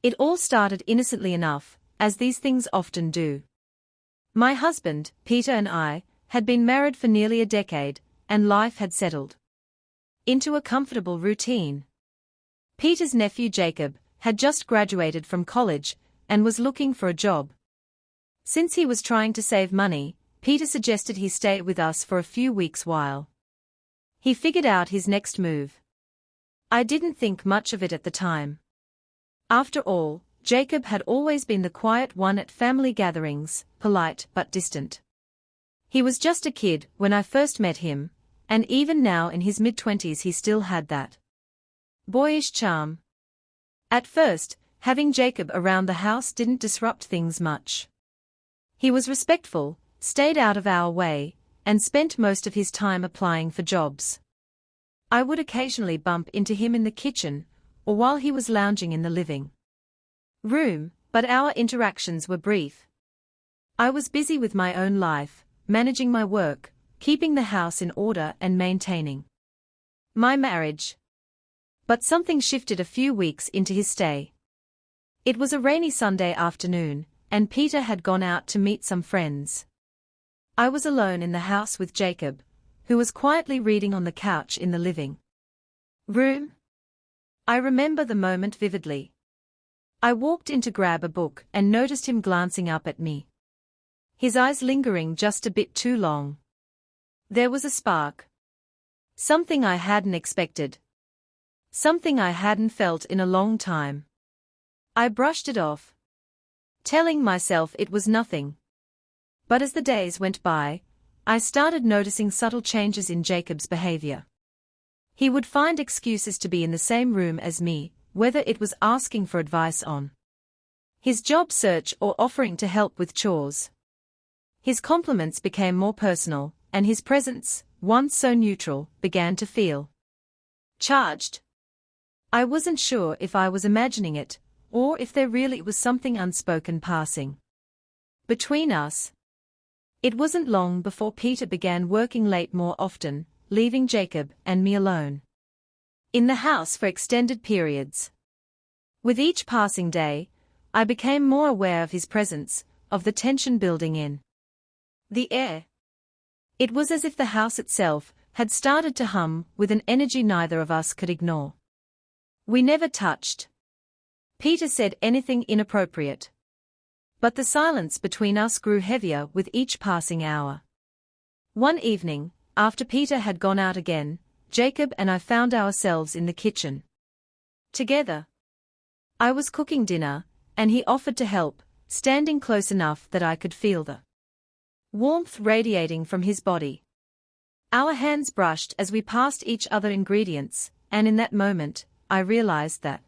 It all started innocently enough, as these things often do. My husband, Peter, and I had been married for nearly a decade, and life had settled into a comfortable routine. Peter's nephew Jacob had just graduated from college and was looking for a job. Since he was trying to save money, Peter suggested he stay with us for a few weeks while he figured out his next move. I didn't think much of it at the time. After all, Jacob had always been the quiet one at family gatherings, polite but distant. He was just a kid when I first met him, and even now in his mid-20s he still had that boyish charm. At first, having Jacob around the house didn't disrupt things much. He was respectful, stayed out of our way, and spent most of his time applying for jobs. I would occasionally bump into him in the kitchen, or while he was lounging in the living room, but our interactions were brief. I was busy with my own life, managing my work, keeping the house in order and maintaining my marriage. But something shifted a few weeks into his stay. It was a rainy Sunday afternoon, and Peter had gone out to meet some friends. I was alone in the house with Jacob, who was quietly reading on the couch in the living room. I remember the moment vividly. I walked in to grab a book and noticed him glancing up at me, his eyes lingering just a bit too long. There was a spark. Something I hadn't expected. Something I hadn't felt in a long time. I brushed it off, telling myself it was nothing. But as the days went by, I started noticing subtle changes in Jacob's behavior. He would find excuses to be in the same room as me, whether it was asking for advice on his job search or offering to help with chores. His compliments became more personal, and his presence, once so neutral, began to feel charged. I wasn't sure if I was imagining it, or if there really was something unspoken passing between us. It wasn't long before Peter began working late more often, leaving Jacob and me alone in the house for extended periods. With each passing day, I became more aware of his presence, of the tension building in the air. It was as if the house itself had started to hum with an energy neither of us could ignore. We never touched Peter said anything inappropriate. But the silence between us grew heavier with each passing hour. One evening, after Peter had gone out again, Jacob and I found ourselves in the kitchen together. I was cooking dinner, and he offered to help, standing close enough that I could feel the warmth radiating from his body. Our hands brushed as we passed each other ingredients, and in that moment, I realized that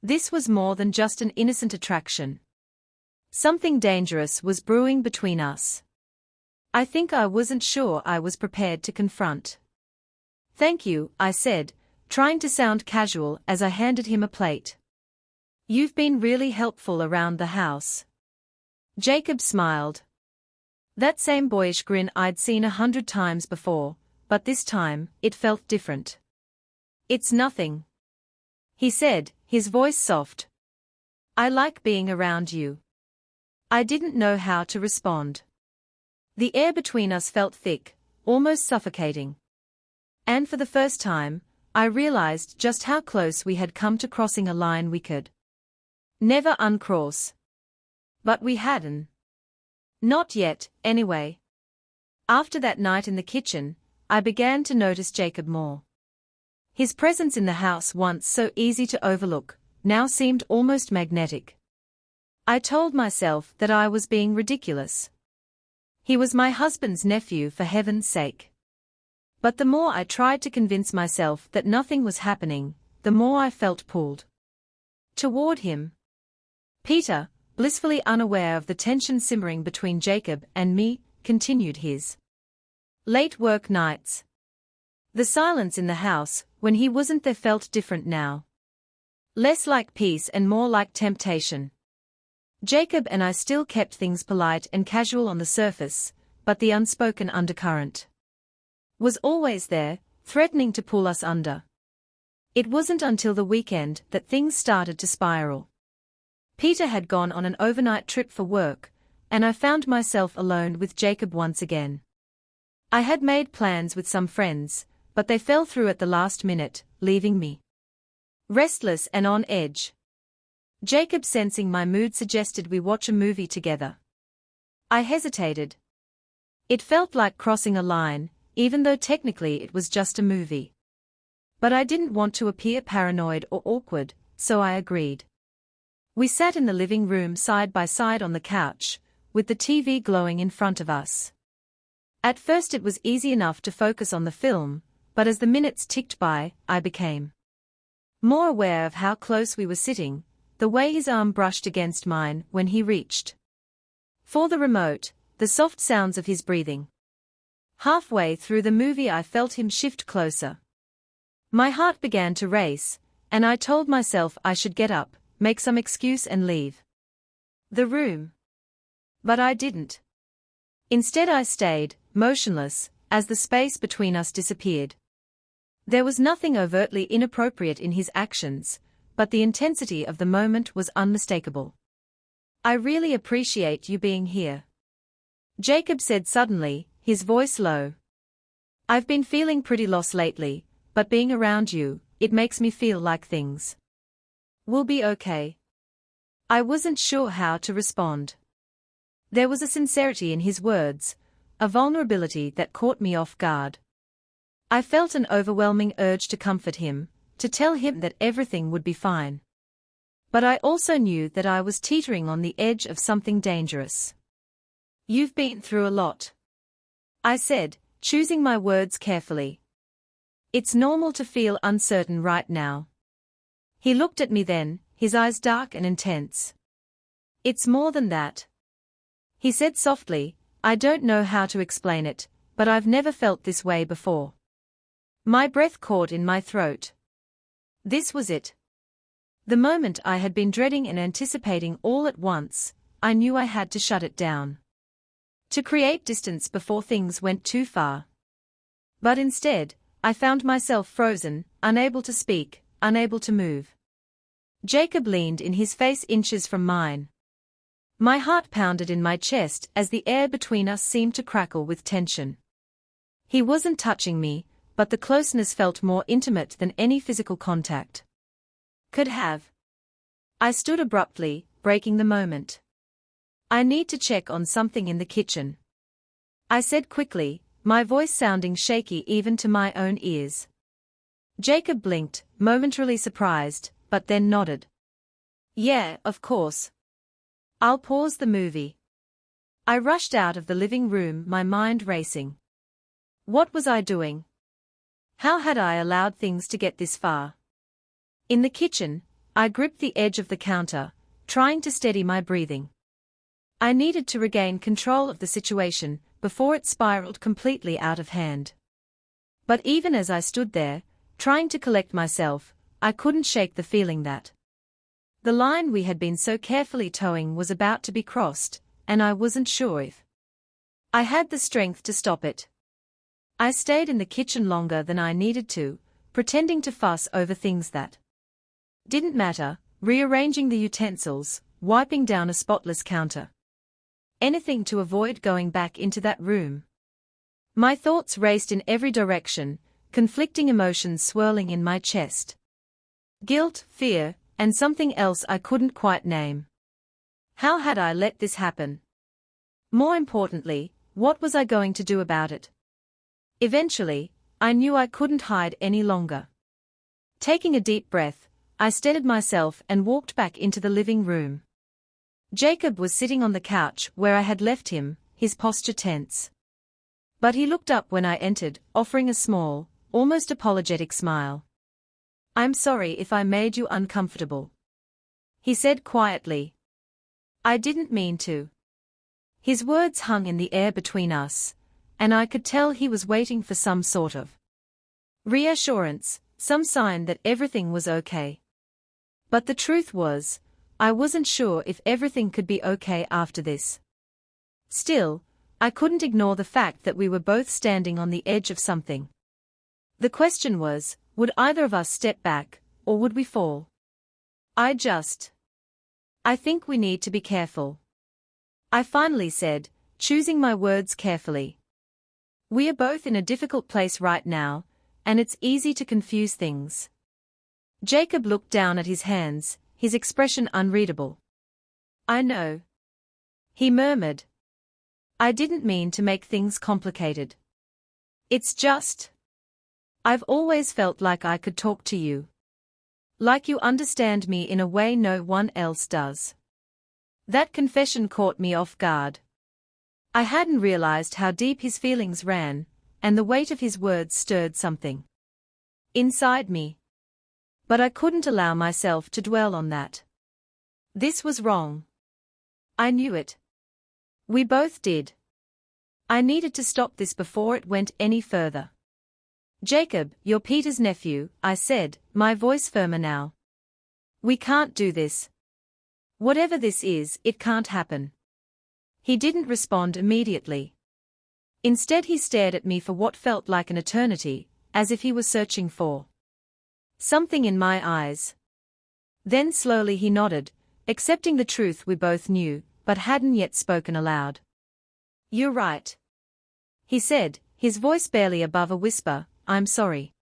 this was more than just an innocent attraction. Something dangerous was brewing between us. I think I wasn't sure I was prepared to confront. "Thank you," I said, trying to sound casual as I handed him a plate. "You've been really helpful around the house." Jacob smiled. That same boyish grin I'd seen 100 times before, but this time, it felt different. "It's nothing," he said, his voice soft. "I like being around you." I didn't know how to respond. The air between us felt thick, almost suffocating. And for the first time, I realized just how close we had come to crossing a line we could never uncross. But we hadn't. Not yet, anyway. After that night in the kitchen, I began to notice Jacob more. His presence in the house, once so easy to overlook, now seemed almost magnetic. I told myself that I was being ridiculous. He was my husband's nephew, for heaven's sake. But the more I tried to convince myself that nothing was happening, the more I felt pulled toward him. Peter, blissfully unaware of the tension simmering between Jacob and me, continued his late work nights. The silence in the house, when he wasn't there, felt different now. Less like peace and more like temptation. Jacob and I still kept things polite and casual on the surface, but the unspoken undercurrent was always there, threatening to pull us under. It wasn't until the weekend that things started to spiral. Peter had gone on an overnight trip for work, and I found myself alone with Jacob once again. I had made plans with some friends, but they fell through at the last minute, leaving me restless and on edge. Jacob, sensing my mood, suggested we watch a movie together. I hesitated. It felt like crossing a line, even though technically it was just a movie. But I didn't want to appear paranoid or awkward, so I agreed. We sat in the living room side by side on the couch, with the TV glowing in front of us. At first it was easy enough to focus on the film, but as the minutes ticked by, I became more aware of how close we were sitting, the way his arm brushed against mine when he reached for the remote, the soft sounds of his breathing. Halfway through the movie I felt him shift closer. My heart began to race, and I told myself I should get up, make some excuse and leave the room. But I didn't. Instead I stayed, motionless, as the space between us disappeared. There was nothing overtly inappropriate in his actions, but the intensity of the moment was unmistakable. "I really appreciate you being here," Jacob said suddenly, his voice low. "I've been feeling pretty lost lately, but being around you, it makes me feel like things will be okay." I wasn't sure how to respond. There was a sincerity in his words, a vulnerability that caught me off guard. I felt an overwhelming urge to comfort him, to tell him that everything would be fine. But I also knew that I was teetering on the edge of something dangerous. "You've been through a lot," I said, choosing my words carefully. "It's normal to feel uncertain right now." He looked at me then, his eyes dark and intense. "It's more than that," he said softly. "I don't know how to explain it, but I've never felt this way before." My breath caught in my throat. This was it. The moment I had been dreading and anticipating all at once. I knew I had to shut it down, to create distance before things went too far. But instead, I found myself frozen, unable to speak, unable to move. Jacob leaned in, his face inches from mine. My heart pounded in my chest as the air between us seemed to crackle with tension. He wasn't touching me, but the closeness felt more intimate than any physical contact could have. I stood abruptly, breaking the moment. "I need to check on something in the kitchen," I said quickly, my voice sounding shaky even to my own ears. Jacob blinked, momentarily surprised, but then nodded. "Yeah, of course. I'll pause the movie." I rushed out of the living room, my mind racing. What was I doing? How had I allowed things to get this far? In the kitchen, I gripped the edge of the counter, trying to steady my breathing. I needed to regain control of the situation before it spiraled completely out of hand. But even as I stood there, trying to collect myself, I couldn't shake the feeling that the line we had been so carefully towing was about to be crossed, and I wasn't sure if I had the strength to stop it. I stayed in the kitchen longer than I needed to, pretending to fuss over things that didn't matter, rearranging the utensils, wiping down a spotless counter. Anything to avoid going back into that room. My thoughts raced in every direction, conflicting emotions swirling in my chest. Guilt, fear, and something else I couldn't quite name. How had I let this happen? More importantly, what was I going to do about it? Eventually, I knew I couldn't hide any longer. Taking a deep breath, I steadied myself and walked back into the living room. Jacob was sitting on the couch where I had left him, his posture tense. But he looked up when I entered, offering a small, almost apologetic smile. "I'm sorry if I made you uncomfortable," he said quietly. "I didn't mean to." His words hung in the air between us, and I could tell he was waiting for some sort of reassurance, some sign that everything was okay. But the truth was, I wasn't sure if everything could be okay after this. Still, I couldn't ignore the fact that we were both standing on the edge of something. The question was, would either of us step back, or would we fall? I I think we need to be careful. I finally said, choosing my words carefully. We are both in a difficult place right now, and it's easy to confuse things. Jacob looked down at his hands, his expression unreadable. I know. He murmured. I didn't mean to make things complicated. It's just. I've always felt like I could talk to you. Like you understand me in a way no one else does. That confession caught me off guard. I hadn't realized how deep his feelings ran, and the weight of his words stirred something inside me. But I couldn't allow myself to dwell on that. This was wrong. I knew it. We both did. I needed to stop this before it went any further. Jacob, you're Peter's nephew, I said, my voice firmer now. We can't do this. Whatever this is, it can't happen. He didn't respond immediately. Instead he stared at me for what felt like an eternity, as if he was searching for something in my eyes. Then slowly he nodded, accepting the truth we both knew, but hadn't yet spoken aloud. You're right. He said, his voice barely above a whisper, I'm sorry.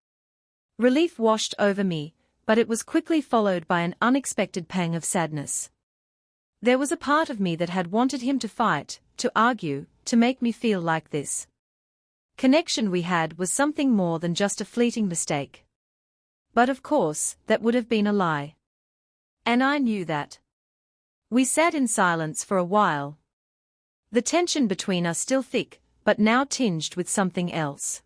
Relief washed over me, but it was quickly followed by an unexpected pang of sadness. There was a part of me that had wanted him to fight, to argue, to make me feel like this connection we had was something more than just a fleeting mistake. But of course, that would have been a lie. And I knew that. We sat in silence for a while. The tension between us still thick, but now tinged with something else.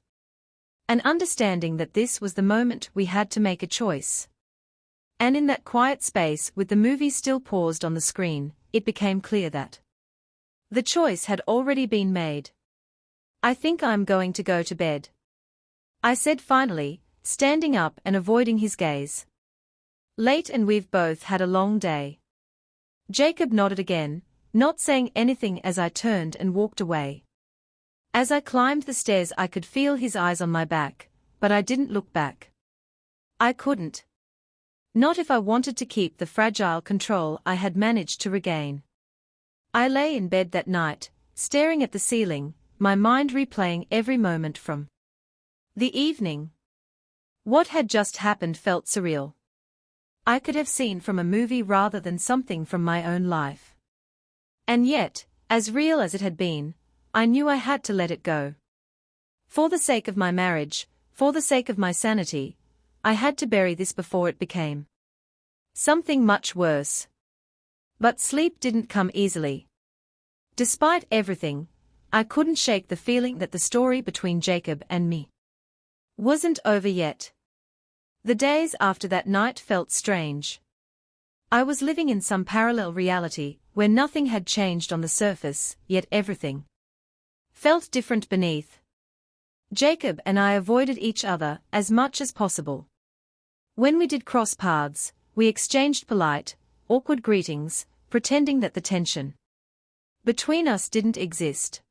An understanding that this was the moment we had to make a choice. And in that quiet space with the movie still paused on the screen, it became clear that the choice had already been made. I think I'm going to go to bed, I said finally, standing up and avoiding his gaze. Late and we've both had a long day. Jacob nodded again, not saying anything as I turned and walked away. As I climbed the stairs I could feel his eyes on my back, but I didn't look back. I couldn't. Not if I wanted to keep the fragile control I had managed to regain. I lay in bed that night, staring at the ceiling, my mind replaying every moment from the evening. What had just happened felt surreal. I could have seen from a movie rather than something from my own life. And yet, as real as it had been, I knew I had to let it go. For the sake of my marriage, for the sake of my sanity, I had to bury this before it became something much worse. But sleep didn't come easily. Despite everything, I couldn't shake the feeling that the story between Jacob and me wasn't over yet. The days after that night felt strange. I was living in some parallel reality, where nothing had changed on the surface, yet everything felt different beneath. Jacob and I avoided each other as much as possible. When we did cross paths, we exchanged polite, awkward greetings, pretending that the tension between us didn't exist.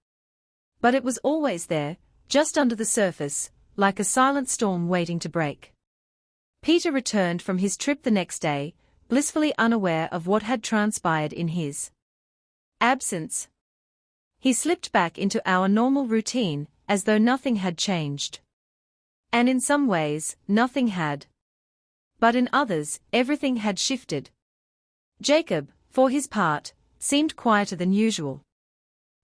But it was always there, just under the surface, like a silent storm waiting to break. Peter returned from his trip the next day, blissfully unaware of what had transpired in his absence. He slipped back into our normal routine, as though nothing had changed. And in some ways, nothing had. But in others, everything had shifted. Jacob, for his part, seemed quieter than usual.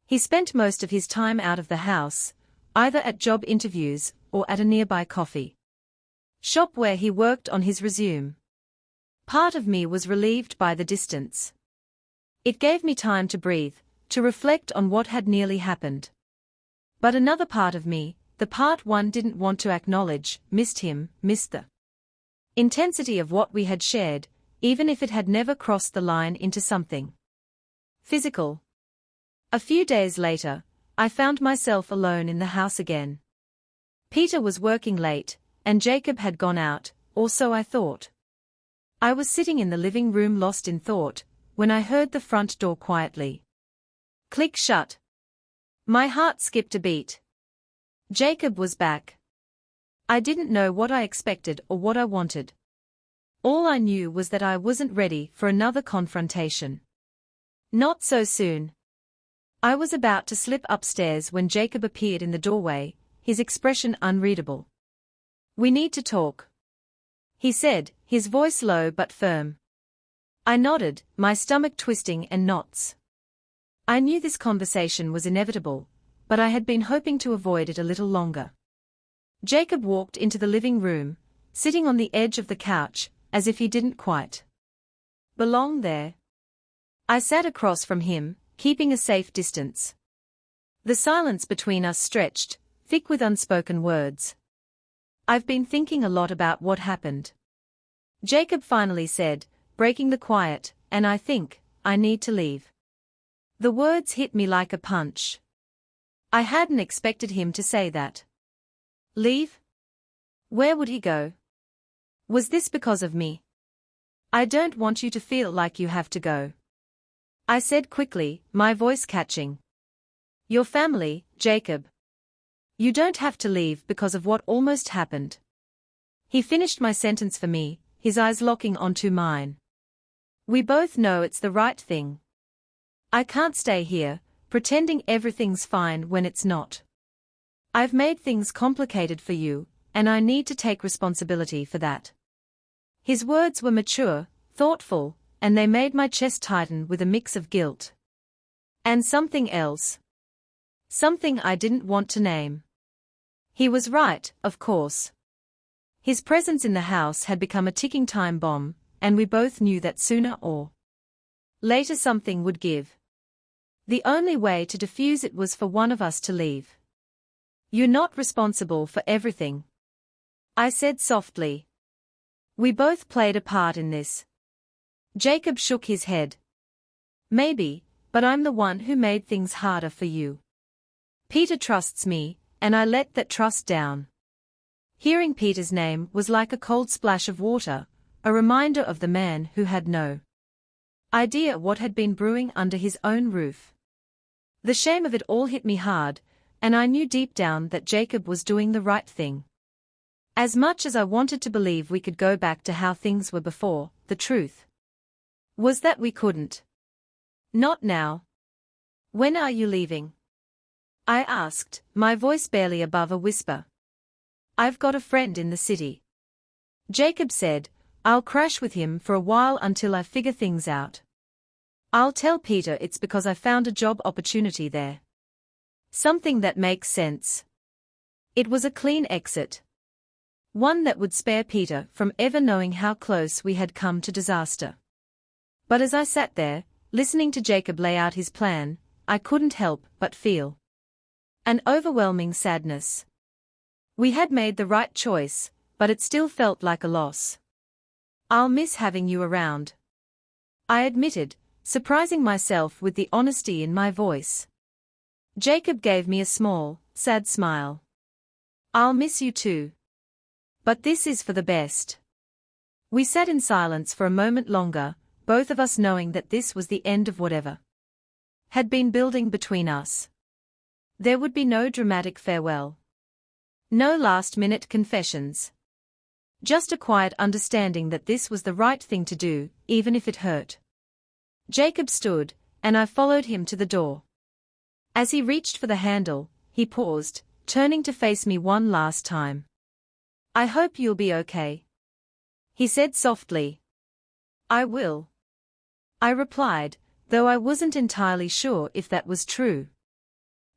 He spent most of his time out of the house, either at job interviews or at a nearby coffee shop where he worked on his resume. Part of me was relieved by the distance. It gave me time to breathe, to reflect on what had nearly happened. But another part of me, the part one didn't want to acknowledge, missed him, missed the intensity of what we had shared, even if it had never crossed the line into something physical. A few days later, I found myself alone in the house again. Peter was working late, and Jacob had gone out, or so I thought. I was sitting in the living room lost in thought, when I heard the front door quietly click shut. My heart skipped a beat. Jacob was back. I didn't know what I expected or what I wanted. All I knew was that I wasn't ready for another confrontation. Not so soon. I was about to slip upstairs when Jacob appeared in the doorway, his expression unreadable. "We need to talk," he said, his voice low but firm. I nodded, my stomach twisting in knots. I knew this conversation was inevitable, but I had been hoping to avoid it a little longer. Jacob walked into the living room, sitting on the edge of the couch, as if he didn't quite belong there. I sat across from him, keeping a safe distance. The silence between us stretched, thick with unspoken words. "I've been thinking a lot about what happened," Jacob finally said, breaking the quiet, "and I think I need to leave." The words hit me like a punch. I hadn't expected him to say that. Leave? Where would he go? Was this because of me? "I don't want you to feel like you have to go," I said quickly, my voice catching. "Your family, Jacob. You don't have to leave because of what almost happened." He finished my sentence for me, his eyes locking onto mine. "We both know it's the right thing. I can't stay here, pretending everything's fine when it's not. I've made things complicated for you, and I need to take responsibility for that." His words were mature, thoughtful, and they made my chest tighten with a mix of guilt. And something else. Something I didn't want to name. He was right, of course. His presence in the house had become a ticking time bomb, and we both knew that sooner or later something would give. The only way to defuse it was for one of us to leave. "You're not responsible for everything," I said softly. "We both played a part in this." Jacob shook his head. "Maybe, but I'm the one who made things harder for you. Peter trusts me, and I let that trust down." Hearing Peter's name was like a cold splash of water, a reminder of the man who had no idea what had been brewing under his own roof. The shame of it all hit me hard, and I knew deep down that Jacob was doing the right thing. As much as I wanted to believe we could go back to how things were before, the truth was that we couldn't. "Not now." "When are you leaving?" I asked, my voice barely above a whisper. "I've got a friend in the city," Jacob said. "I'll crash with him for a while until I figure things out. I'll tell Peter it's because I found a job opportunity there. Something that makes sense." It was a clean exit. One that would spare Peter from ever knowing how close we had come to disaster. But as I sat there, listening to Jacob lay out his plan, I couldn't help but feel an overwhelming sadness. We had made the right choice, but it still felt like a loss. "I'll miss having you around," I admitted, surprising myself with the honesty in my voice. Jacob gave me a small, sad smile. "I'll miss you too. But this is for the best." We sat in silence for a moment longer, both of us knowing that this was the end of whatever had been building between us. There would be no dramatic farewell. No last-minute confessions. Just a quiet understanding that this was the right thing to do, even if it hurt. Jacob stood, and I followed him to the door. As he reached for the handle, he paused, turning to face me one last time. "I hope you'll be okay," he said softly. "I will," I replied, though I wasn't entirely sure if that was true.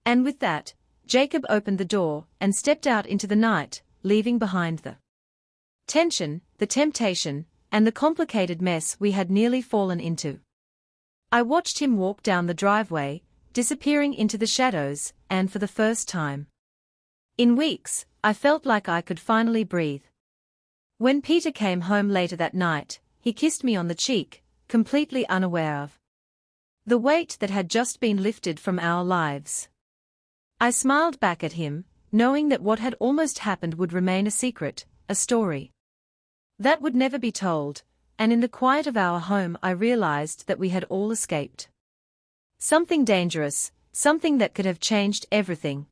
And with that, Jacob opened the door and stepped out into the night, leaving behind the tension, the temptation, and the complicated mess we had nearly fallen into. I watched him walk down the driveway, disappearing into the shadows, and for the first time in weeks, I felt like I could finally breathe. When Peter came home later that night, he kissed me on the cheek, completely unaware of the weight that had just been lifted from our lives. I smiled back at him, knowing that what had almost happened would remain a secret, a story that would never be told, and in the quiet of our home I realized that we had all escaped something dangerous, something that could have changed everything.